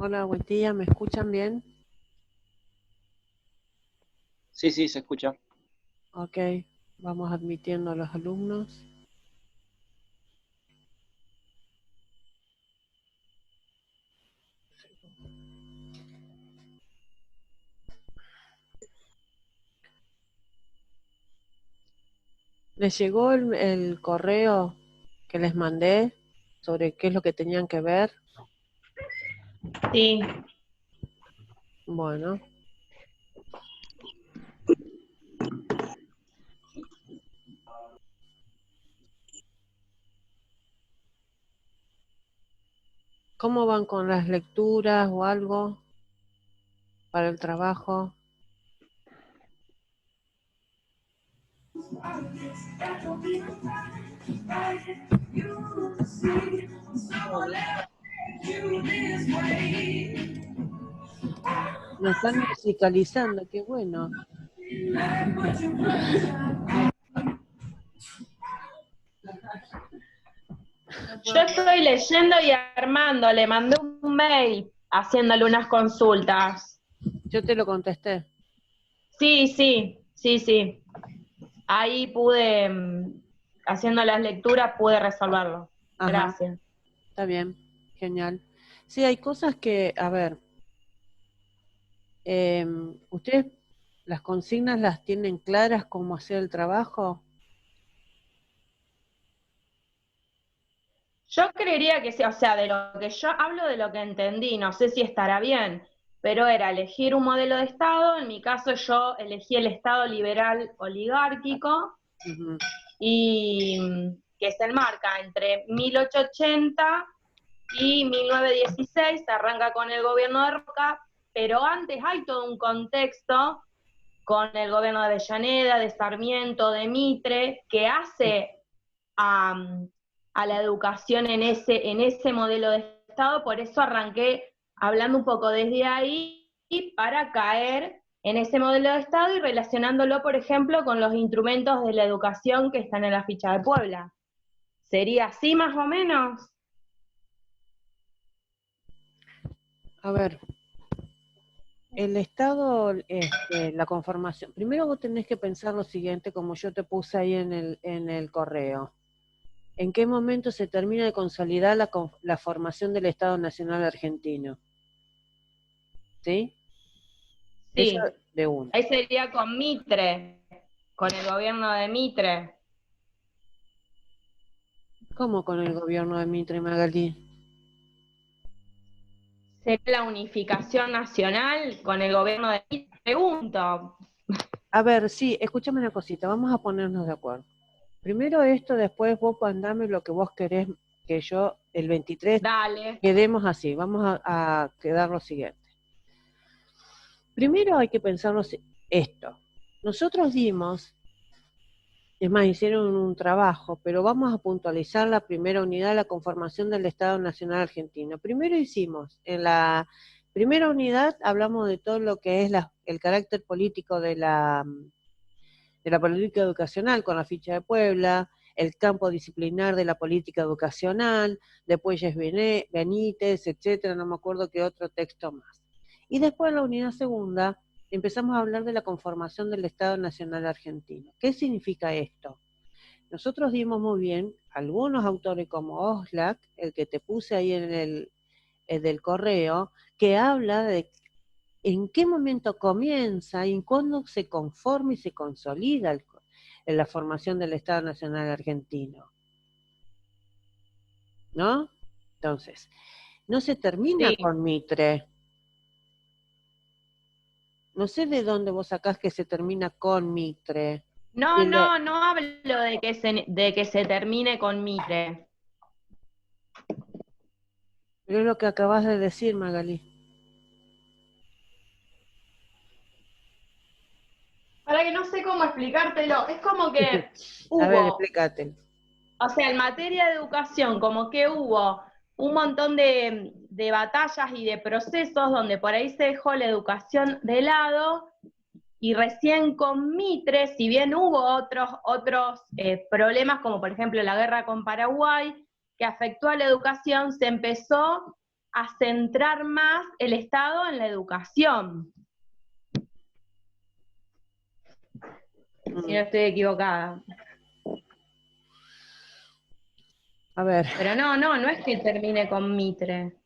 Hola, buen día, ¿me escuchan bien? Sí, sí, se escucha. Ok, vamos admitiendo a los alumnos. ¿Les llegó el correo que les mandé sobre qué es lo que tenían que ver? Sí, Bueno, ¿cómo van con las lecturas o algo para el trabajo? Lo están musicalizando, qué bueno. yo estoy leyendo y armando, le mandé un mail haciéndole unas consultas. Yo te lo contesté. Sí, sí, sí, sí. Ahí pude, haciendo las lecturas, pude resolverlo. Ajá, Gracias. está bien, genial. Sí, hay cosas que, a ver, ¿ustedes las consignas las tienen claras cómo hacer el trabajo? Yo creería que sí, o sea, de lo que yo hablo de lo que entendí, no sé si estará bien, pero era elegir un modelo de Estado, en mi caso yo elegí el Estado liberal oligárquico, Ujú. y que se enmarca entre 1880 y 1916, se arranca con el gobierno de Roca, pero antes hay todo un contexto con el gobierno de Avellaneda, de Sarmiento, de Mitre, que hace a la educación en ese modelo de Estado, por eso arranqué hablando un poco desde ahí para caer en ese modelo de Estado y relacionándolo, por ejemplo, con los instrumentos de la educación que están en la ficha de Puebla. ¿Sería así más o menos? A ver, el Estado, la conformación. Primero vos tenés que pensar lo siguiente, como yo te puse ahí en el correo. ¿En qué momento se termina de consolidar la formación del Estado Nacional Argentino? ¿Sí? Eso Sí. de uno. Ahí sería con Mitre, con el gobierno de Mitre. ¿Cómo con el gobierno de Mitre Magalí? ¿Sería la unificación nacional con el gobierno de Mitre? Pregunto. A ver, sí, escúchame una cosita, vamos a ponernos de acuerdo. Primero esto, después vos mandame lo que vos querés que yo el 23 Dale. quedemos así. Vamos a quedar lo siguiente. Primero hay que pensarnos esto. Nosotros dimos, es más, hicieron un trabajo, pero vamos a puntualizar la primera unidad, la conformación del Estado Nacional Argentino. Primero hicimos, en la primera unidad hablamos de todo lo que es el carácter político de la política educacional con la ficha de Puebla, el campo disciplinar de la política educacional, después es Benítez, etcétera, no me acuerdo qué otro texto más. Y después en la unidad segunda empezamos a hablar de la conformación del Estado Nacional Argentino. ¿Qué significa esto? Nosotros dimos muy bien algunos autores como Oxlack, el que te puse ahí el del correo, que habla de en qué momento comienza y cuándo se conforma y se consolida en la formación del Estado Nacional Argentino, ¿no? Entonces, no se termina Sí. con Mitre. No sé de dónde vos sacás que se termina con Mitre. No, Y no, no hablo de que se termine con Mitre. pero es lo que acabas de decir, Magalí. Para que no sé cómo explicártelo. Es como que A ver, hubo, explícate. o sea, en materia de educación, como que hubo un montón de batallas y de procesos donde por ahí se dejó la educación de lado y recién con Mitre, si bien hubo otros problemas, como por ejemplo la guerra con Paraguay, que afectó a la educación, se empezó a centrar más el Estado en la educación. Si no estoy equivocada. A ver. Pero no es que termine con Mitre.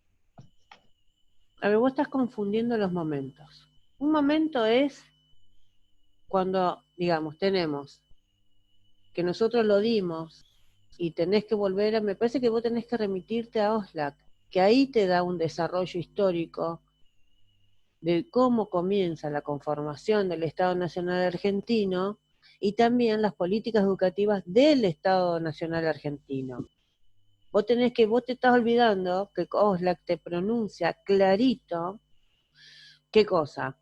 A ver, vos estás confundiendo los momentos. Un momento es cuando, digamos, tenemos que nosotros lo dimos y tenés que volver a, me parece que vos tenés que remitirte a Oxlack, que ahí te da un desarrollo histórico de cómo comienza la conformación del Estado Nacional Argentino y también las políticas educativas del Estado Nacional Argentino. Vos te estás olvidando que Oxlack te pronuncia clarito, ¿qué cosa?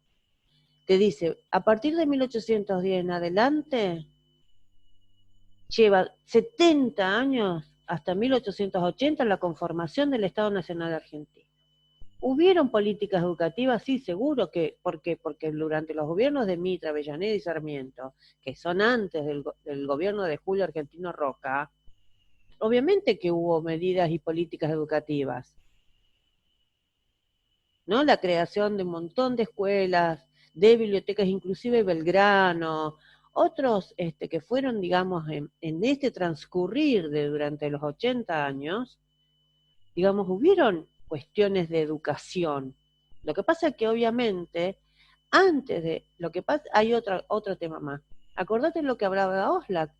Te dice, a partir de 1810 en adelante, lleva 70 años, hasta 1880, la conformación del Estado Nacional Argentino. ¿Hubieron políticas educativas? Sí, seguro que, ¿por qué? Porque durante los gobiernos de Mitre, Avellaneda y Sarmiento, que son antes del gobierno de Julio Argentino Roca, obviamente que hubo medidas y políticas educativas, ¿no? La creación de un montón de escuelas, de bibliotecas, inclusive Belgrano, otros que fueron, digamos, en este transcurrir de durante los 80 años, digamos, hubieron cuestiones de educación. Lo que pasa es que obviamente, antes de lo que pasa, hay otro tema más. Acordate lo que hablaba Oxlack,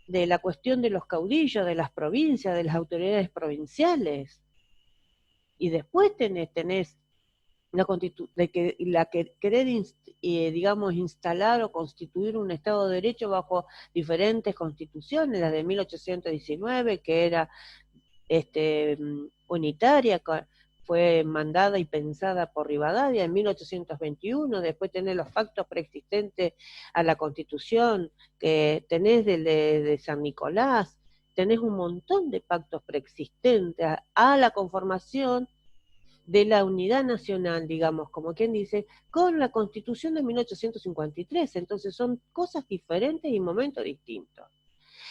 de la cuestión de los caudillos, de las provincias, de las autoridades provinciales. Y después tenés la que querer, digamos, instalar o constituir un Estado de Derecho bajo diferentes constituciones, la de 1819, que era unitaria, fue mandada y pensada por Rivadavia en 1821, después tenés los factos preexistentes a la Constitución, que tenés de San Nicolás, tenés un montón de pactos preexistentes a la conformación de la unidad nacional, digamos, como quien dice, con la Constitución de 1853, entonces son cosas diferentes y momentos distintos.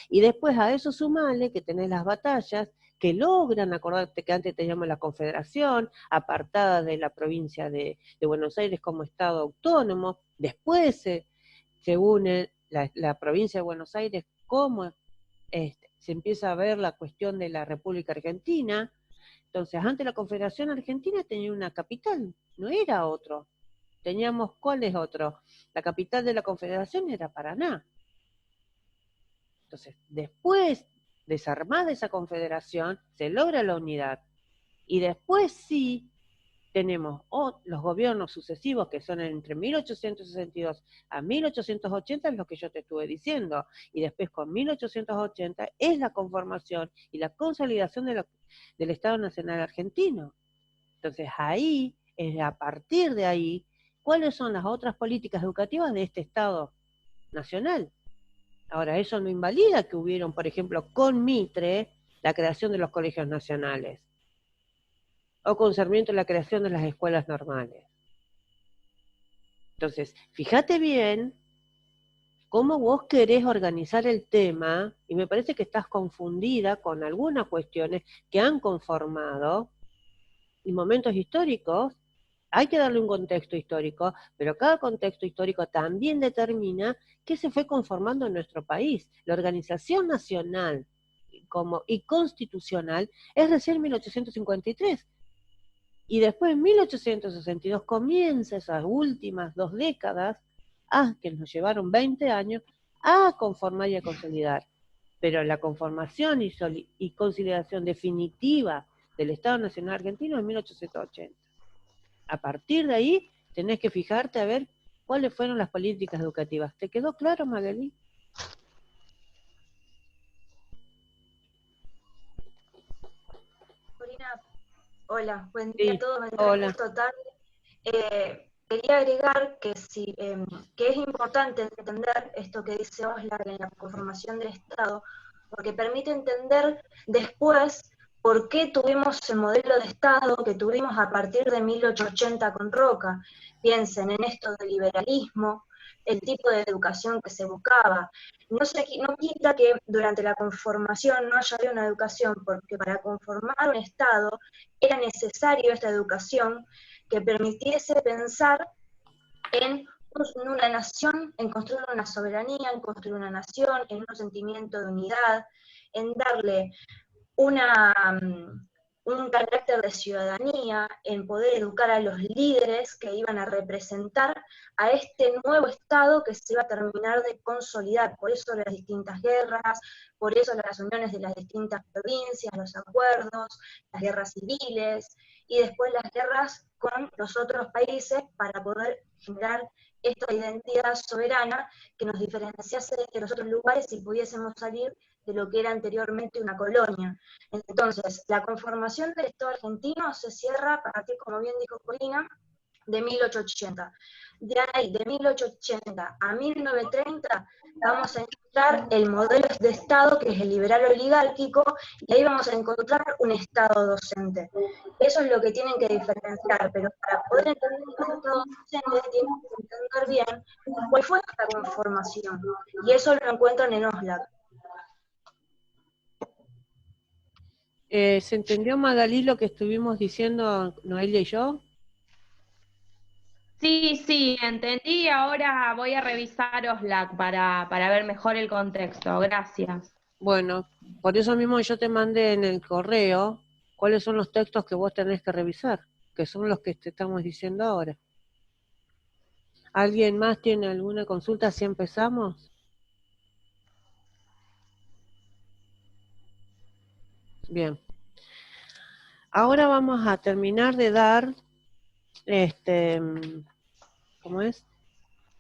Y después a eso sumale que tenés las batallas que logran, acordate que antes teníamos la Confederación, apartada de la provincia de Buenos Aires como Estado autónomo, después se une la provincia de Buenos Aires como se empieza a ver la cuestión de la República Argentina. Entonces, antes la Confederación Argentina tenía una capital, no era otro. Teníamos, ¿cuál es otro? La capital de la Confederación era Paraná. Entonces, después, desarmada esa confederación, se logra la unidad. Y después sí tenemos los gobiernos sucesivos que son entre 1862 a 1880, es lo que yo te estuve diciendo. Y después con 1880 es la conformación y la consolidación del Estado Nacional Argentino. Entonces ahí, a partir de ahí, ¿cuáles son las otras políticas educativas de este Estado Nacional? Ahora, eso no invalida que hubieron, por ejemplo, con Mitre, la creación de los colegios nacionales, o con Sarmiento la creación de las escuelas normales. Entonces, fíjate bien cómo vos querés organizar el tema, y me parece que estás confundida con algunas cuestiones que han conformado, y momentos históricos, hay que darle un contexto histórico, pero cada contexto histórico también determina qué se fue conformando en nuestro país. La organización nacional y constitucional es recién 1853. Y después en 1862 comienza esas últimas 2 décadas, que nos llevaron 20 años, a conformar y a consolidar. Pero la conformación y consolidación definitiva del Estado Nacional Argentino en 1880. A partir de ahí tenés que fijarte a ver cuáles fueron las políticas educativas. ¿Te quedó claro, Magalí? Corina, hola, buen día Sí, a todos, me hola. gusto tarde. Quería agregar que que es importante entender esto que dice Oxlack en la conformación del Estado, porque permite entender después por qué tuvimos el modelo de Estado que tuvimos a partir de 1880 con Roca. Piensen en esto del liberalismo, el tipo de educación que se buscaba. No quita que durante la conformación no haya habido una educación, porque para conformar un Estado era necesario esta educación que permitiese pensar en una nación, en construir una soberanía, en construir una nación, en un sentimiento de unidad, en darle un carácter de ciudadanía, en poder educar a los líderes que iban a representar a este nuevo Estado que se iba a terminar de consolidar. Por eso las distintas guerras, por eso las uniones de las distintas provincias, los acuerdos, las guerras civiles, y después las guerras con los otros países para poder generar esta identidad soberana que nos diferenciase de los otros lugares y pudiésemos salir de lo que era anteriormente una colonia. Entonces, la conformación del Estado argentino se cierra a partir, como bien dijo Corina, de 1880. De ahí, de 1880 a 1930, vamos a encontrar el modelo de Estado, que es el liberal oligárquico, y ahí vamos a encontrar un Estado docente. Eso es lo que tienen que diferenciar, pero para poder entender el Estado docente tienen que entender bien cuál fue esta conformación, y eso lo encuentran en OSLAC. ¿Se entendió, Magalí, lo que estuvimos diciendo Noelia y yo? Sí, entendí. Ahora voy a revisar OSLAC para ver mejor el contexto. Gracias. Bueno, por eso mismo yo te mandé en el correo cuáles son los textos que vos tenés que revisar, que son los que te estamos diciendo ahora. ¿Alguien más tiene alguna consulta si empezamos? Bien. Ahora vamos a terminar de dar, ¿cómo es?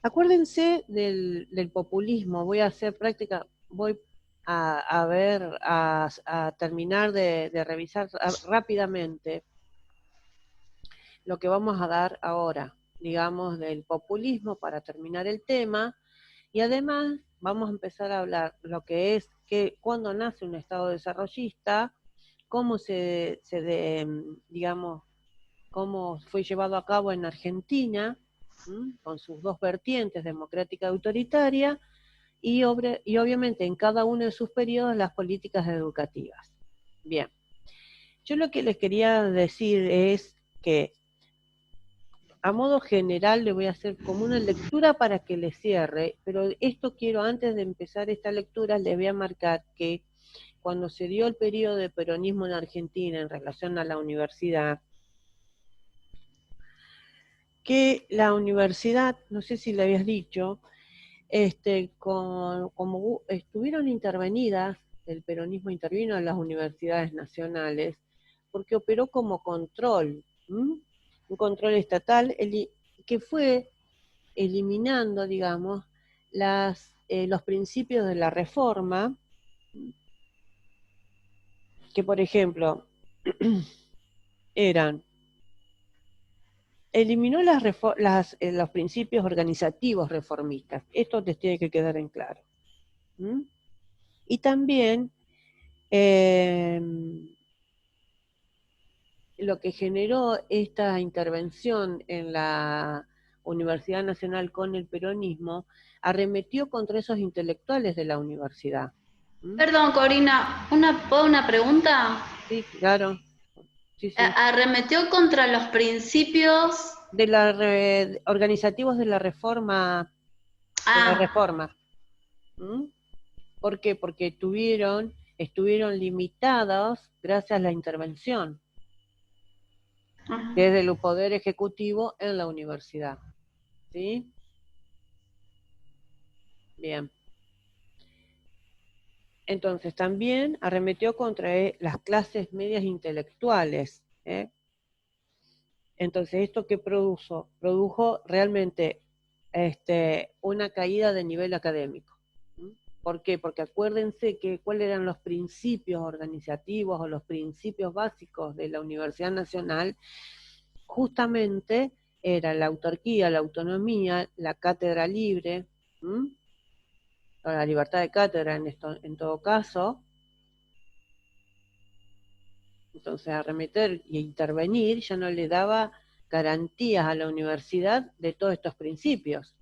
Acuérdense del populismo. Voy a hacer práctica, voy a terminar de revisar rápidamente lo que vamos a dar ahora, digamos, del populismo para terminar el tema, y además vamos a empezar a hablar lo que es cuando nace un Estado desarrollista, cómo digamos, cómo fue llevado a cabo en Argentina, con sus dos vertientes, democrática y autoritaria, y obviamente en cada uno de sus periodos las políticas educativas. Bien, yo lo que les quería decir es que a modo general le voy a hacer como una lectura para que le cierre, pero esto quiero, antes de empezar esta lectura, les voy a marcar que cuando se dio el periodo de peronismo en Argentina en relación a la universidad, que la universidad, no sé si le habías dicho, como estuvieron intervenidas, el peronismo intervino en las universidades nacionales, porque operó como control, un control estatal, que fue eliminando, digamos, los principios de la reforma, que por ejemplo, eliminó los principios organizativos reformistas. Esto les tiene que quedar en claro. Y también lo que generó esta intervención en la Universidad Nacional con el peronismo, arremetió contra esos intelectuales de la universidad. Perdón, Corina, ¿una pregunta? Sí, claro. Sí. Arremetió contra los principios organizativos de la reforma. ¿Por qué? Porque estuvieron limitados gracias a la intervención desde el poder ejecutivo en la universidad. ¿Sí? Bien. Entonces también arremetió contra las clases medias intelectuales. Entonces, ¿esto qué produjo? Produjo realmente una caída de nivel académico. ¿Por qué? Porque acuérdense que cuáles eran los principios organizativos o los principios básicos de la Universidad Nacional. Justamente era la autarquía, la autonomía, la cátedra libre, la libertad de cátedra en todo caso. Entonces, arremeter e intervenir ya no le daba garantías a la universidad de todos estos principios.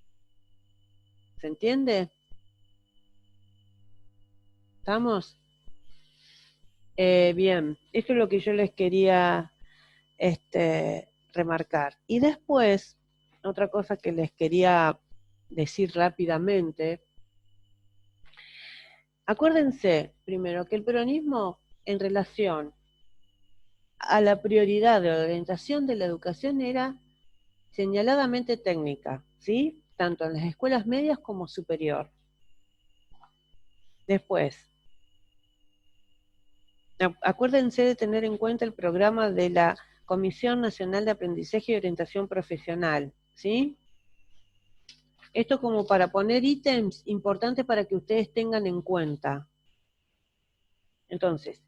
¿Se entiende? ¿Estamos? Bien, esto es lo que yo les quería remarcar. Y después, otra cosa que les quería decir rápidamente, acuérdense primero que el peronismo en relación a la prioridad de la orientación de la educación era señaladamente técnica, ¿sí? Tanto en las escuelas medias como superior. Después, acuérdense de tener en cuenta el programa de la Comisión Nacional de Aprendizaje y Orientación Profesional, ¿sí? Esto como para poner ítems importantes para que ustedes tengan en cuenta. Entonces,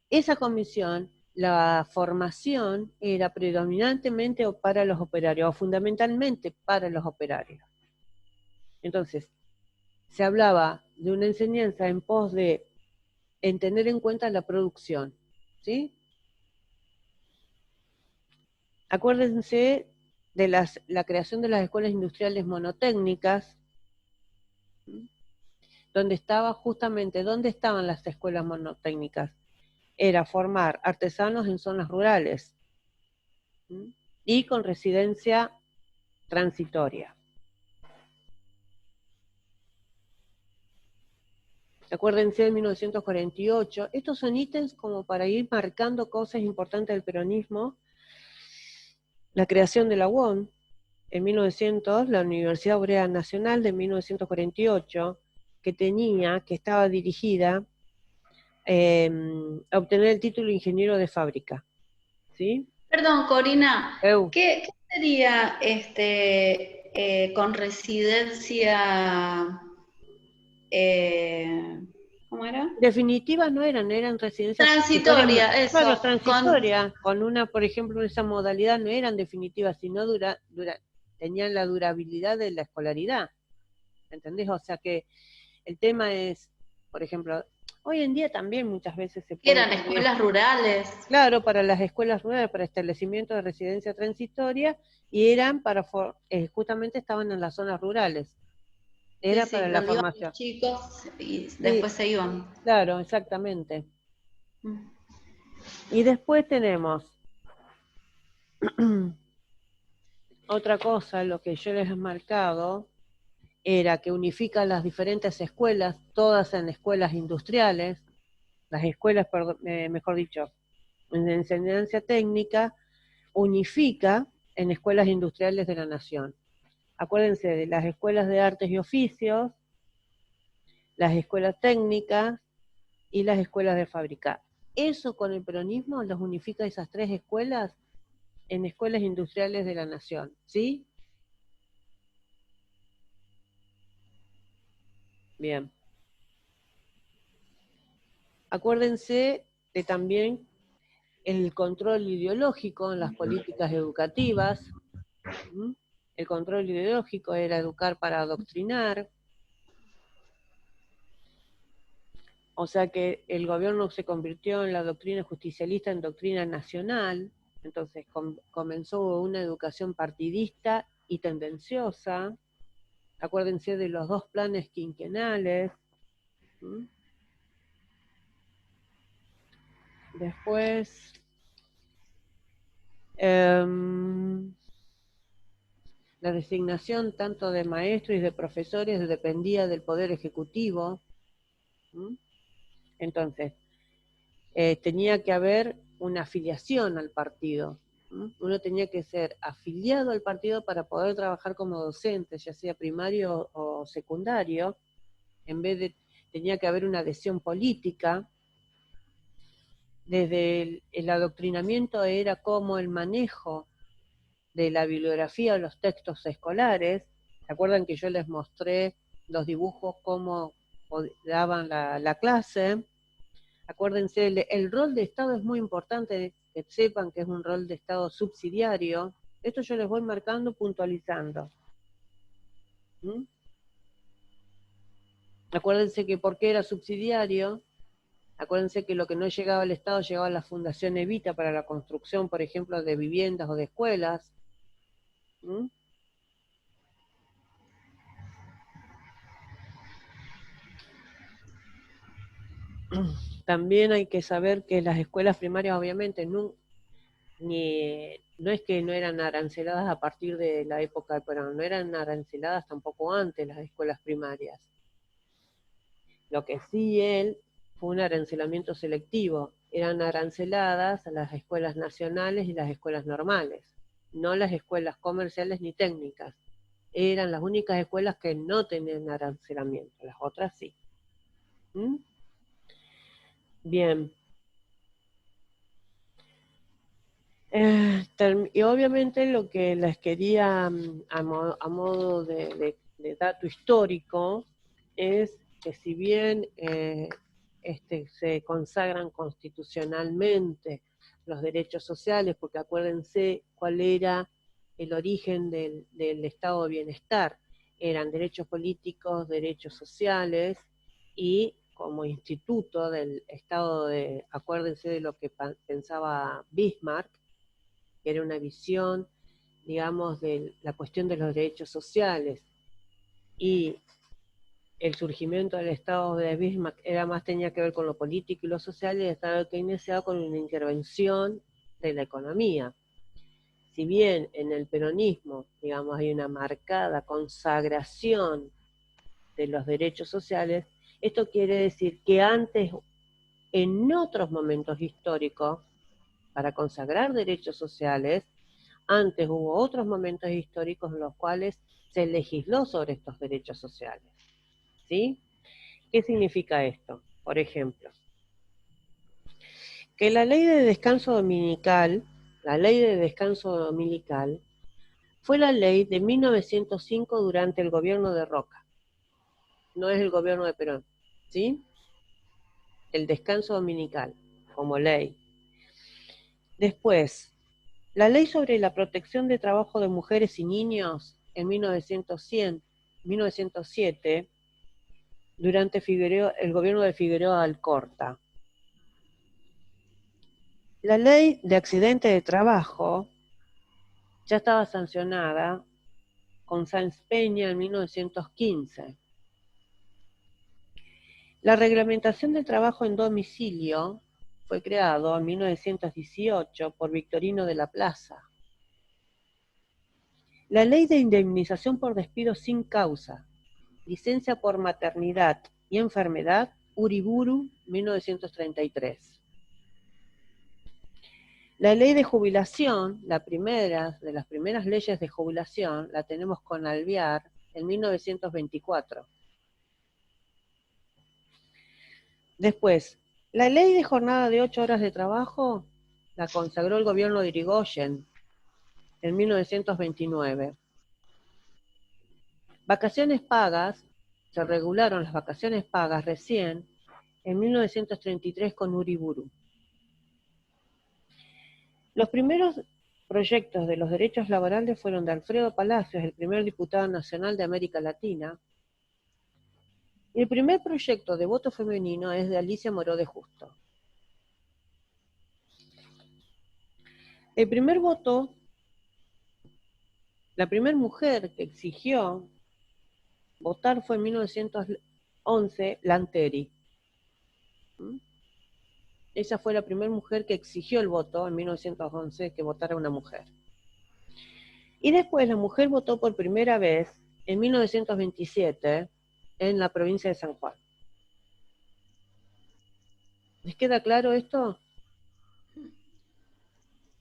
esa comisión, la formación era predominantemente para los operarios, o fundamentalmente para los operarios. Entonces, se hablaba de una enseñanza en pos de en tener en cuenta la producción, ¿sí? Acuérdense de la creación de las escuelas industriales monotécnicas, donde estaba justamente, ¿dónde estaban las escuelas monotécnicas? Era formar artesanos en zonas rurales, ¿sí? Y con residencia transitoria. Acuérdense de 1948, estos son ítems como para ir marcando cosas importantes del peronismo. La creación de la UON, en 1900, la Universidad Obrera Nacional de 1948, que estaba dirigida a obtener el título de ingeniero de fábrica, ¿sí? Perdón, Corina, Eu. ¿qué sería con residencia, ¿cómo era? Definitivas no eran residencias Transitoria, transitorias, eso. claro, transitorias, con una, por ejemplo, esa modalidad no eran definitivas, sino tenían la durabilidad de la escolaridad, ¿entendés? O sea que el tema es, por ejemplo, hoy en día también muchas veces se puede Eran hacer escuelas rurales. claro, para las escuelas rurales, para establecimientos de residencia transitoria, y eran para, justamente estaban en las zonas rurales, era Sí, para la donde iban formación. los chicos y Sí, después se iban. claro, exactamente. Mm. Y después tenemos otra cosa, lo que yo les he marcado, era que unifica las diferentes escuelas, todas en escuelas industriales, las escuelas, mejor dicho, en enseñanza técnica, unifica en escuelas industriales de la nación. Acuérdense de las escuelas de artes y oficios, las escuelas técnicas y las escuelas de fábrica. Eso con el peronismo los unifica esas tres escuelas en escuelas industriales de la nación, ¿sí? Bien. Acuérdense de también el control ideológico en las políticas educativas. ¿Mm? El control ideológico era educar para adoctrinar. O sea que el gobierno se convirtió en la doctrina justicialista en doctrina nacional. Entonces comenzó una educación partidista y tendenciosa. Acuérdense de los dos planes quinquenales. ¿Mm? Después, la designación tanto de maestros y de profesores dependía del Poder Ejecutivo. ¿Mm? Entonces, tenía que haber una afiliación al partido. ¿Mm? Uno tenía que ser afiliado al partido para poder trabajar como docente, ya sea primario o secundario. Tenía que haber una adhesión política. Desde el adoctrinamiento era como el manejo de la bibliografía o los textos escolares. ¿Se acuerdan que yo les mostré los dibujos cómo daban la clase? Acuérdense, el rol de Estado es muy importante, que sepan que es un rol de Estado subsidiario. Esto yo les voy marcando, puntualizando. ¿Mm? Acuérdense que por qué era subsidiario. Acuérdense que lo que no llegaba al Estado llegaba a la Fundación Evita para la construcción, por ejemplo, de viviendas o de escuelas. ¿Mm? también hay que saber que las escuelas primarias obviamente no es que no eran aranceladas a partir de la época de Perón, no eran aranceladas tampoco antes las escuelas primarias. Lo que sí fue un arancelamiento selectivo, eran aranceladas las escuelas nacionales y las escuelas normales, no las escuelas comerciales ni técnicas. Eran las únicas escuelas que no tenían arancelamiento, las otras sí. ¿Mm? Bien. Y obviamente lo que les quería, a modo de dato histórico, es que si bien se consagran constitucionalmente los derechos sociales, porque acuérdense cuál era el origen del estado de bienestar, eran derechos políticos, derechos sociales, y como instituto del estado acuérdense de lo que pensaba Bismarck, que era una visión, digamos, de la cuestión de los derechos sociales, y el surgimiento del Estado de Bismarck tenía que ver con lo político y lo social, y el Estado keynesiano con una intervención de la economía. Si bien en el peronismo, digamos, hay una marcada consagración de los derechos sociales, esto quiere decir que antes, en otros momentos históricos, para consagrar derechos sociales, antes hubo otros momentos históricos en los cuales se legisló sobre estos derechos sociales. ¿Sí? ¿Qué significa esto? Por ejemplo, que la ley de descanso dominical, fue la ley de 1905 durante el gobierno de Roca. No es el gobierno de Perón. ¿Sí? El descanso dominical, como ley. Después, la ley sobre la protección de trabajo de mujeres y niños en 1907, durante el gobierno de Figueroa Alcorta. La ley de accidente de trabajo ya estaba sancionada con Sáenz Peña en 1915. La reglamentación del trabajo en domicilio fue creado en 1918 por Victorino de la Plaza. La ley de indemnización por despido sin causa, licencia por maternidad y enfermedad, Uriburu, 1933. La ley de jubilación, de las primeras leyes de jubilación, la tenemos con Alvear en 1924. Después, la ley de jornada de 8 horas de trabajo la consagró el gobierno de Irigoyen en 1929. Vacaciones pagas, se regularon las vacaciones pagas recién en 1933 con Uriburu. Los primeros proyectos de los derechos laborales fueron de Alfredo Palacios, el primer diputado nacional de América Latina, y el primer proyecto de voto femenino es de Alicia Moró de Justo. El primer voto, la primera mujer que exigió votar fue en 1911, Lanteri. Ella fue la primera mujer que exigió el voto en 1911, que votara una mujer. Y después la mujer votó por primera vez en 1927 en la provincia de San Juan. ¿Les queda claro esto?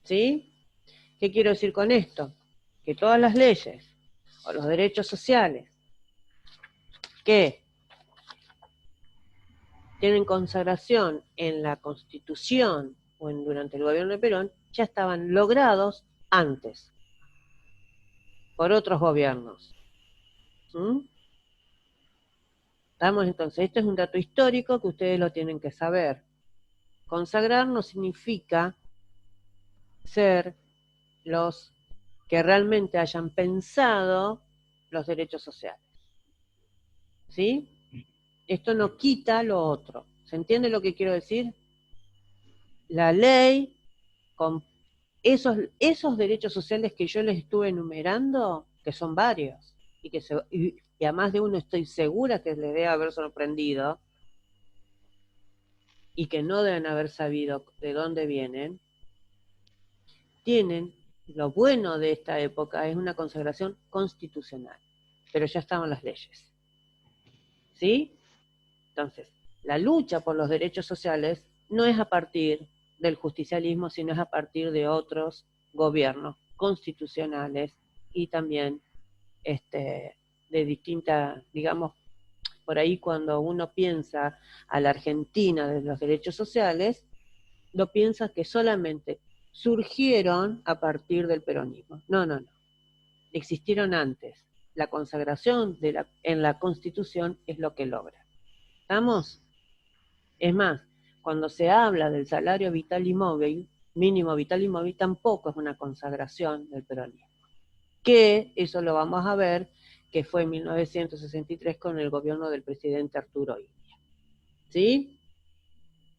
¿Sí? ¿Qué quiero decir con esto? Que todas las leyes o los derechos sociales que tienen consagración en la Constitución o durante el gobierno de Perón ya estaban logrados antes por otros gobiernos. ¿Estamos? Entonces, esto es un dato histórico que ustedes lo tienen que saber. Consagrar no significa ser los que realmente hayan pensado los derechos sociales. ¿Sí? Esto no quita lo otro. ¿Se entiende lo que quiero decir? La ley, con esos derechos sociales que yo les estuve enumerando, que son varios, y a más de uno estoy segura que les debe haber sorprendido, y que no deben haber sabido de dónde vienen, tienen, lo bueno de esta época es una consagración constitucional, pero ya estaban las leyes. ¿Sí? Entonces, la lucha por los derechos sociales no es a partir del justicialismo, sino es a partir de otros gobiernos constitucionales y también de distintas, digamos, por ahí cuando uno piensa a la Argentina de los derechos sociales, lo piensa que solamente surgieron a partir del peronismo. No, no, no. Existieron antes. La consagración en la Constitución es lo que logra. ¿Estamos? Es más, cuando se habla del salario vital y móvil, mínimo vital y móvil, tampoco es una consagración del peronismo. Que eso lo vamos a ver, que fue en 1963 con el gobierno del presidente Arturo Illia. ¿Sí?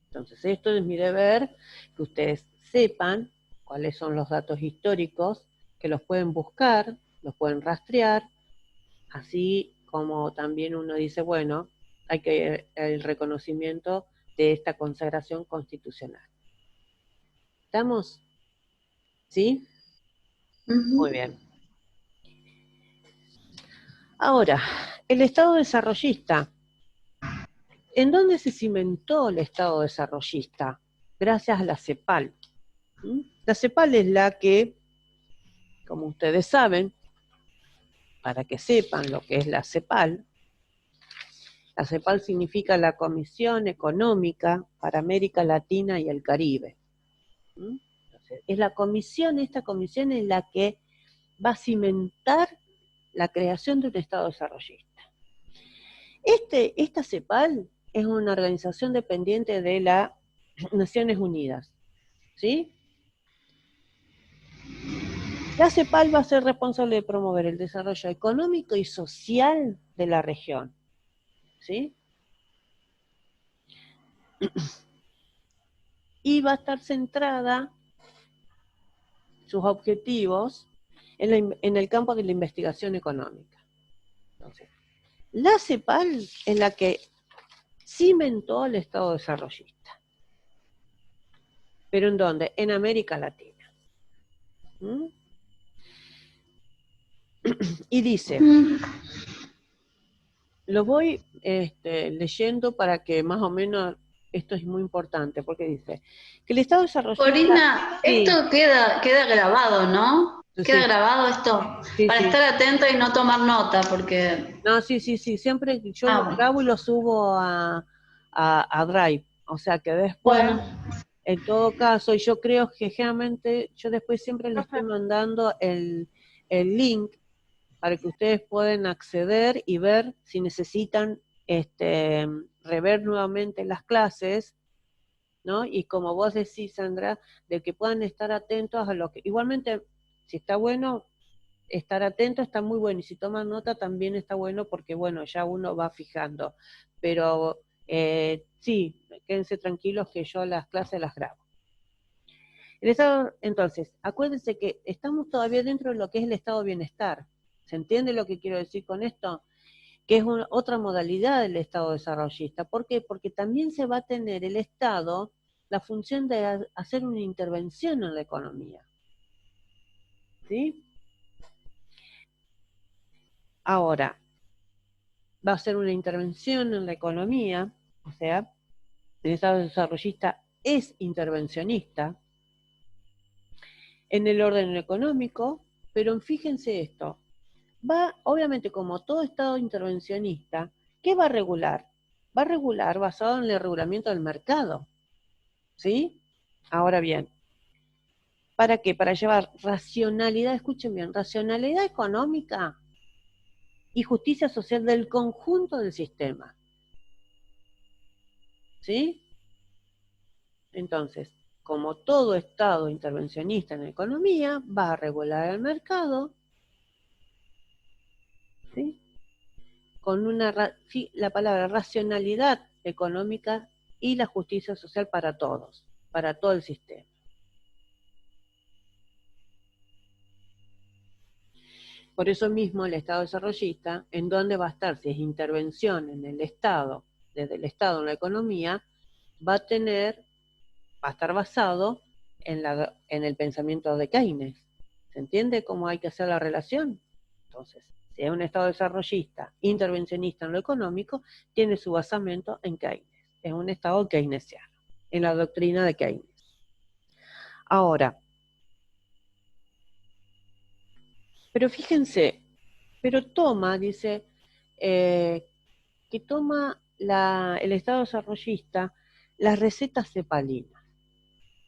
Entonces, esto es mi deber, que ustedes sepan cuáles son los datos históricos, que los pueden buscar, los pueden rastrear, así como también uno dice, bueno, hay que el reconocimiento de esta consagración constitucional. ¿Estamos? ¿Sí? Muy bien. Ahora, el Estado desarrollista. ¿En dónde se cimentó el Estado desarrollista? Gracias a la CEPAL. La CEPAL es la que, como ustedes saben, para que sepan lo que es la CEPAL significa la Comisión Económica para América Latina y el Caribe. Entonces, es esta comisión es la que va a cimentar la creación de un Estado desarrollista. Esta CEPAL es una organización dependiente de las Naciones Unidas, ¿sí? La CEPAL va a ser responsable de promover el desarrollo económico y social de la región, ¿sí? Y va a estar centrada sus objetivos en el campo de la investigación económica. Entonces, la CEPAL es la que cimentó el Estado desarrollista. ¿Pero en dónde? En América Latina. Y dice, lo voy leyendo para que más o menos, esto es muy importante, porque dice que el Estado desarrollista... Corina, sí. esto queda grabado, ¿no? Sí. Queda grabado esto, sí, para estar atenta y no tomar nota, porque... No, sí, siempre yo lo grabo y lo subo a Drive, o sea que después, bueno, en todo caso, y yo creo que generalmente, yo después siempre les estoy mandando el link para que ustedes puedan acceder y ver si necesitan rever nuevamente las clases, ¿no? Y como vos decís, Sandra, de que puedan estar atentos a lo que... Igualmente, si está bueno, estar atento está muy bueno, y si toman nota también está bueno, porque bueno, ya uno va fijando. Pero sí, quédense tranquilos que yo las clases las grabo. Entonces, acuérdense que estamos todavía dentro de lo que es el estado de bienestar. ¿Se entiende lo que quiero decir con esto? Que es otra modalidad del Estado desarrollista. ¿Por qué? Porque también se va a tener el Estado la función de hacer una intervención en la economía. ¿Sí? Ahora, va a ser una intervención en la economía, o sea, el Estado desarrollista es intervencionista en el orden económico, pero fíjense esto, va, obviamente, como todo Estado intervencionista, ¿qué va a regular? Va a regular basado en el regulamiento del mercado, ¿sí? Ahora bien, ¿para qué? Para llevar racionalidad, escuchen bien, racionalidad económica y justicia social del conjunto del sistema, ¿sí? Entonces, como todo Estado intervencionista en la economía, va a regular el mercado, ¿sí? Con la palabra racionalidad económica y la justicia social para todos, para todo el sistema. Por eso mismo el Estado desarrollista, ¿en dónde va a estar? Si es intervención en el Estado, desde el Estado en la economía, va a estar basado en el pensamiento de Keynes. ¿Se entiende cómo hay que hacer la relación? Entonces, si es un Estado desarrollista, intervencionista en lo económico, tiene su basamento en Keynes. Es un Estado keynesiano, en la doctrina de Keynes. Ahora, pero fíjense, pero toma, dice, que toma el Estado desarrollista las recetas cepalinas,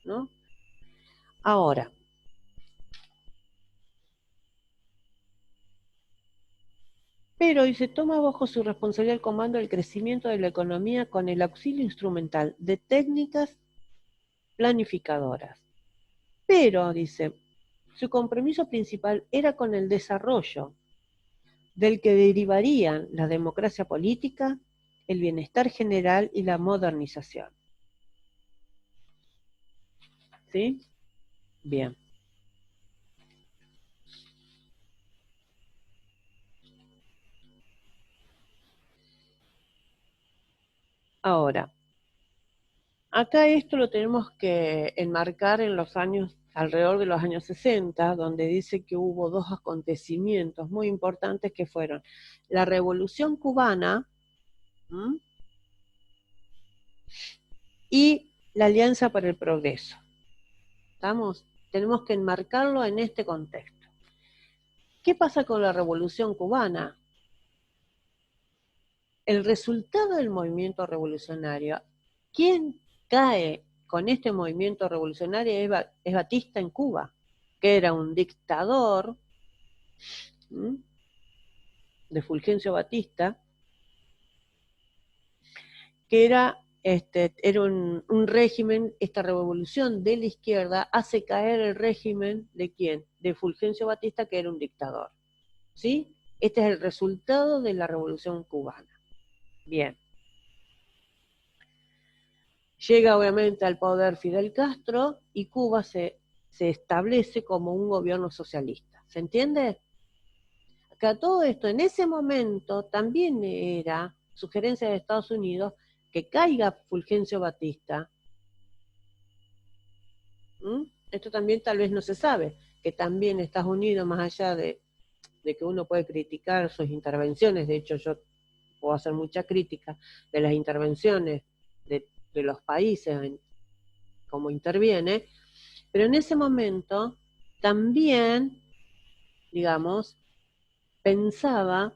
¿no? Ahora, pero dice, toma bajo su responsabilidad el comando del crecimiento de la economía con el auxilio instrumental de técnicas planificadoras. Pero, dice, su compromiso principal era con el desarrollo, del que derivarían la democracia política, el bienestar general y la modernización. ¿Sí? Bien. Ahora, acá esto lo tenemos que enmarcar en los años, alrededor de los años 60, donde dice que hubo dos acontecimientos muy importantes que fueron la Revolución Cubana, ¿m?, y la Alianza para el Progreso. ¿Estamos? Tenemos que enmarcarlo en este contexto. ¿Qué pasa con la Revolución Cubana? El resultado del movimiento revolucionario, ¿quién cae con este movimiento revolucionario? Es Batista en Cuba, que era un dictador, ¿m?, de Fulgencio Batista, que era un régimen. Esta revolución de la izquierda hace caer el régimen ¿de quién? De Fulgencio Batista, que era un dictador. ¿Sí? Este es el resultado de la Revolución Cubana. Bien. Llega obviamente al poder Fidel Castro y Cuba se establece como un gobierno socialista. ¿Se entiende? Acá todo esto en ese momento también era sugerencia de Estados Unidos que caiga Fulgencio Batista. Esto también tal vez no se sabe, que también Estados Unidos, más allá de que uno puede criticar sus intervenciones, de hecho yo puedo hacer mucha crítica de las intervenciones de los países, cómo interviene, pero en ese momento también, digamos, pensaba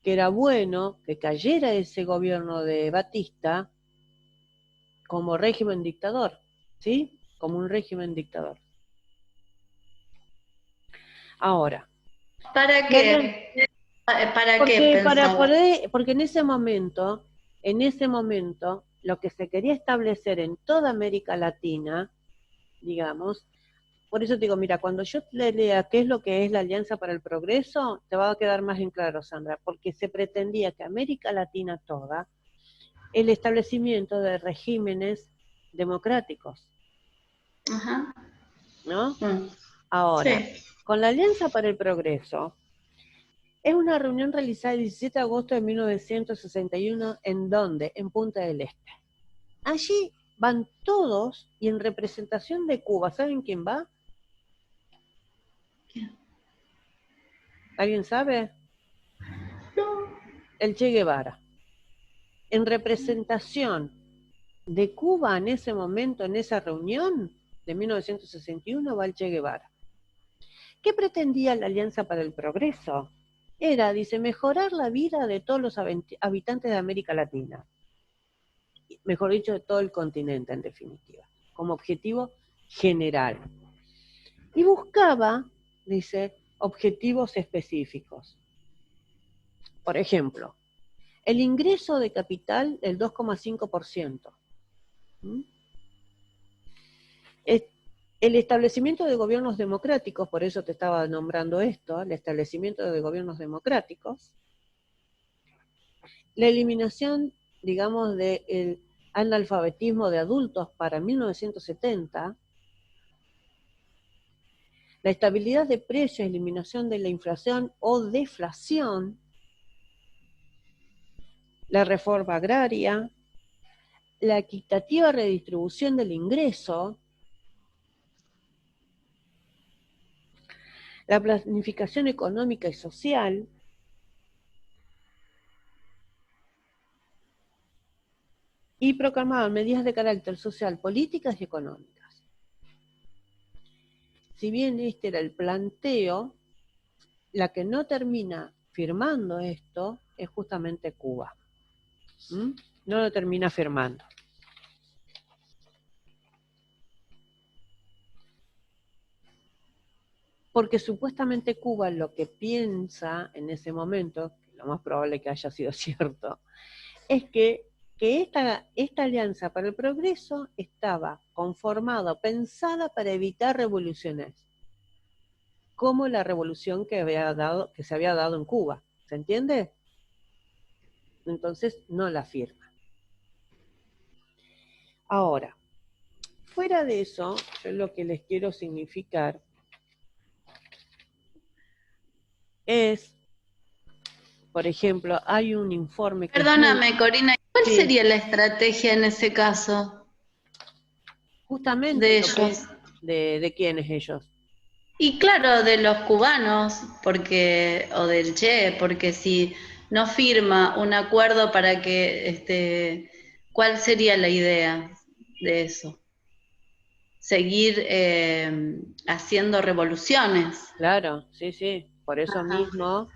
que era bueno que cayera ese gobierno de Batista como régimen dictador, ¿sí? Como un régimen dictador. Ahora. ¿Para qué? ¿Para qué pensaba? Porque en ese momento, lo que se quería establecer en toda América Latina, digamos, por eso te digo, mira, cuando yo le lea qué es lo que es la Alianza para el Progreso, te va a quedar más en claro, Sandra, porque se pretendía que América Latina toda, el establecimiento de regímenes democráticos. Ajá. ¿No? Ahora, sí. Con la Alianza para el Progreso, es una reunión realizada el 17 de agosto de 1961, ¿en dónde? En Punta del Este. Allí van todos, y en representación de Cuba, ¿saben quién va? ¿Quién? ¿Alguien sabe? No. El Che Guevara. En representación de Cuba en ese momento, en esa reunión de 1961, va el Che Guevara. ¿Qué pretendía la Alianza para el Progreso? Era, dice, mejorar la vida de todos los habitantes de América Latina. Mejor dicho, de todo el continente, en definitiva, como objetivo general. Y buscaba, dice, objetivos específicos. Por ejemplo, el ingreso de capital del 2,5%. El establecimiento de gobiernos democráticos, por eso te estaba nombrando esto, el establecimiento de gobiernos democráticos, la eliminación, digamos, del analfabetismo de adultos para 1970, la estabilidad de precios, eliminación de la inflación o deflación, la reforma agraria, la equitativa redistribución del ingreso, la planificación económica y social, y proclamaban medidas de carácter social, políticas y económicas. Si bien este era el planteo, la que no termina firmando esto es justamente Cuba. No lo termina firmando. Porque supuestamente Cuba lo que piensa en ese momento, lo más probable que haya sido cierto, es que esta alianza para el progreso estaba conformada, pensada para evitar revoluciones, como la revolución que se había dado en Cuba. ¿Se entiende? Entonces no la firma. Ahora, fuera de eso, yo lo que les quiero significar es, por ejemplo, hay un informe que... Perdóname, Corina, ¿cuál sería la estrategia en ese caso? Justamente de ellos. ¿De quiénes ellos? Y claro, de los cubanos, porque, o del Che, porque si no firma un acuerdo para que, ¿cuál sería la idea de eso? Seguir haciendo revoluciones. Claro, sí, sí. Por eso mismo,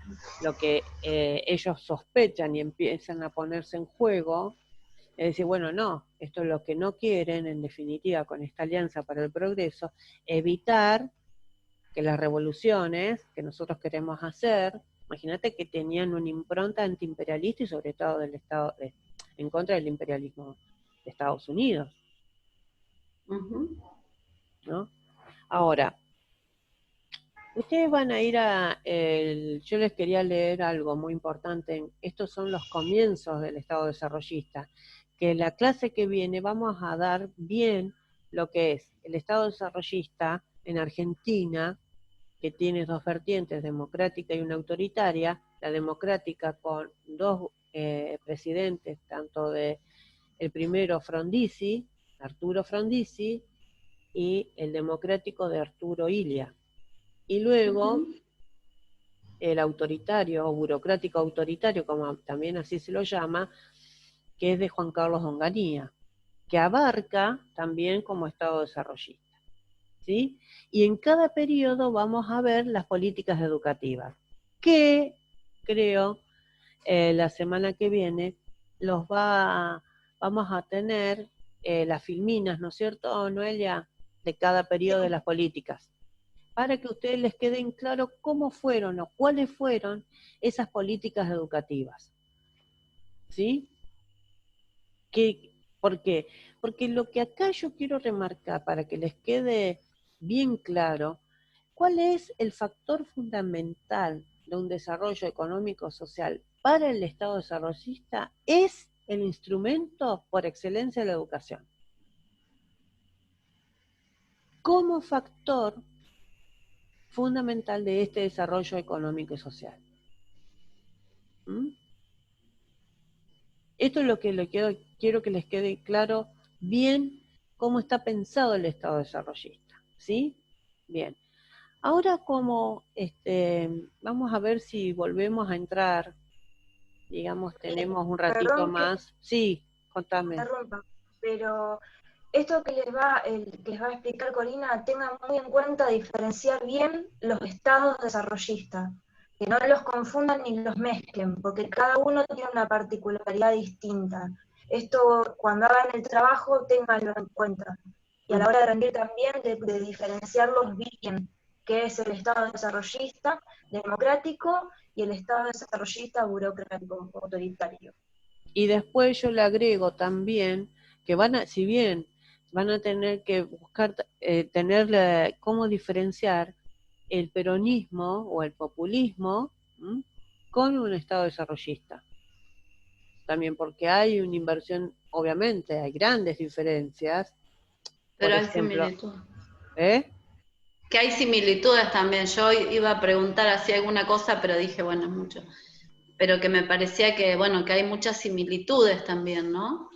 lo que ellos sospechan y empiezan a ponerse en juego, es decir, bueno, no, esto es lo que no quieren, en definitiva, con esta alianza para el progreso, evitar que las revoluciones que nosotros queremos hacer, imagínate que tenían una impronta antiimperialista y sobre todo en contra del imperialismo de Estados Unidos. ¿No? Ahora, ustedes van a ir yo les quería leer algo muy importante, estos son los comienzos del Estado desarrollista, que en la clase que viene vamos a dar bien lo que es el Estado desarrollista en Argentina, que tiene dos vertientes, democrática y una autoritaria, la democrática con dos presidentes, tanto de el primero Frondizi, Arturo Frondizi, y el democrático de Arturo Illia. Y luego el autoritario o burocrático autoritario, como también así se lo llama, que es de Juan Carlos Onganía, que abarca también como Estado desarrollista. ¿Sí? Y en cada periodo vamos a ver las políticas educativas, que creo la semana que viene vamos a tener las filminas, ¿no es cierto, Noelia? De cada periodo de las políticas, para que a ustedes les queden claro cómo fueron o cuáles fueron esas políticas educativas. ¿Sí? ¿Por qué? Porque lo que acá yo quiero remarcar, para que les quede bien claro, ¿cuál es el factor fundamental de un desarrollo económico-social para el Estado desarrollista? Es el instrumento por excelencia de la educación. Como factor fundamental de este desarrollo económico y social. Esto es lo que quiero que les quede claro bien cómo está pensado el Estado desarrollista, ¿sí? Bien. Ahora vamos a ver si volvemos a entrar, digamos, tenemos un ratito más. Sí, contame. Pero esto que les va a explicar Corina, tengan muy en cuenta diferenciar bien los estados desarrollistas, que no los confundan ni los mezclen, porque cada uno tiene una particularidad distinta. Esto, cuando hagan el trabajo, ténganlo en cuenta. Y a la hora de rendir también, de diferenciarlos bien, que es el estado desarrollista democrático y el estado desarrollista burocrático autoritario. Y después yo le agrego también que si bien van a tener que buscar cómo diferenciar el peronismo o el populismo con un estado desarrollista. También porque hay una inversión, obviamente hay grandes diferencias. Pero hay similitudes. Que hay similitudes también. Yo iba a preguntar así alguna cosa, pero dije, bueno, es mucho. Pero que me parecía que, bueno, que hay muchas similitudes también, ¿no?